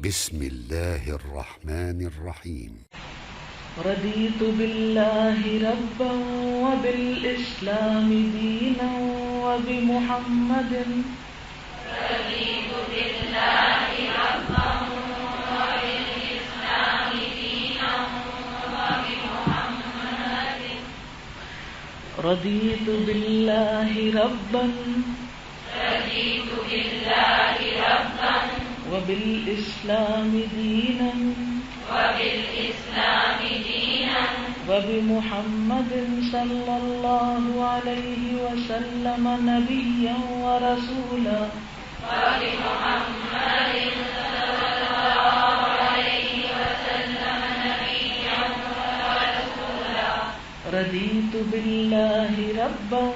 بسم الله الرحمن الرحيم. رضيت بالله ربا وبالإسلام دينا وبمحمد رضيت بالله ربا وبالإسلام دينا وبمحمد رضيت بالله ربا رضيت بالله ربا وبالإسلام دينا وبالإسلام دينا وبمحمد صلى الله عليه وسلم نبيا ورسولا وبمحمد صلى الله عليه وسلم نبيا ورسولا رضيت بالله ربا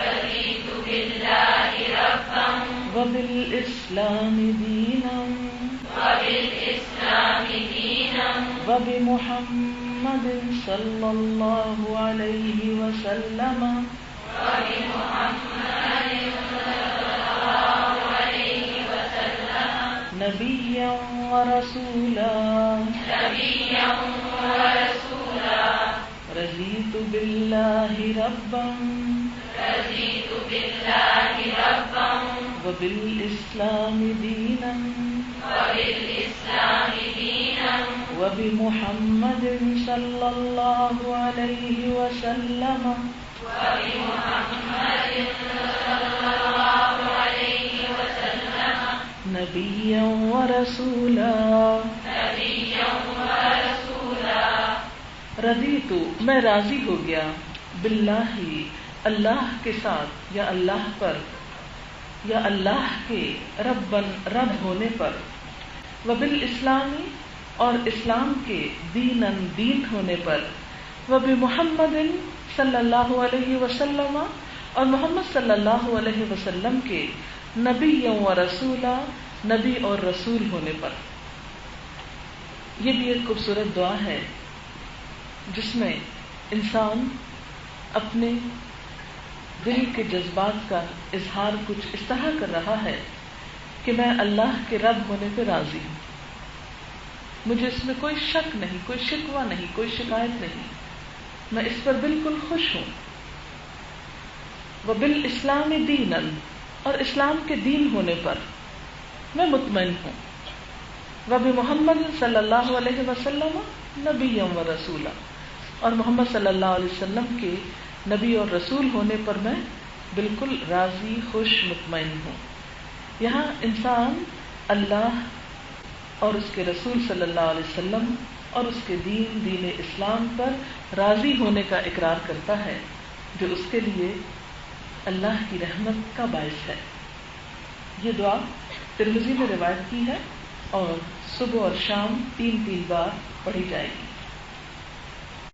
رضيت بالله ربا وبالإسلام دينا وبالإسلام دينا وبمحمد صلى الله عليه وسلم وبمحمد صلى الله عليه وسلم نبيا ورسولا نبيا ورسولا رضيت بالله ربا رضيت بالله ربا وبالإسلام دينا وبالإسلام دينا وبمحمد صلى الله عليه وسلم وبمحمد صلى الله عليه وسلم نبيا ورسولا نبيا ورسولا رضیت میں راضی ہو گیا باللہ اللہ کے ساتھ یا اللہ پر یا اللہ کے ربن رب ہونے پر وبالاسلامی اور اسلام کے دینن دین ہونے پر وبمحمد صلی اللہ علیہ وسلم اور محمد صلی اللہ علیہ وسلم کے نبی و رسولا نبی اور رسول ہونے پر. یہ بھی ایک خوبصورت دعا ہے جس میں انسان اپنے دل کے جذبات کا اظہار کچھ اس طرح کر رہا ہے کہ میں اللہ کے رب ہونے پہ راضی ہوں، مجھے اس میں کوئی شک نہیں، کوئی شکوہ نہیں، کوئی شکایت نہیں، میں اس پر بالکل خوش ہوں. وبالاسلام دینا اور اسلام کے دین ہونے پر میں مطمئن ہوں. وبمحمد صلی اللہ علیہ وسلم نبی و رسولا اور محمد صلی اللہ علیہ وسلم کے نبی اور رسول ہونے پر میں بالکل راضی خوش مطمئن ہوں. یہاں انسان اللہ اور اس کے رسول صلی اللہ علیہ وسلم اور اس کے دین اسلام پر راضی ہونے کا اقرار کرتا ہے جو اس کے لیے اللہ کی رحمت کا باعث ہے. یہ دعا ترمذی میں روایت کی ہے اور صبح اور شام 3 بار پڑھی جائے گی.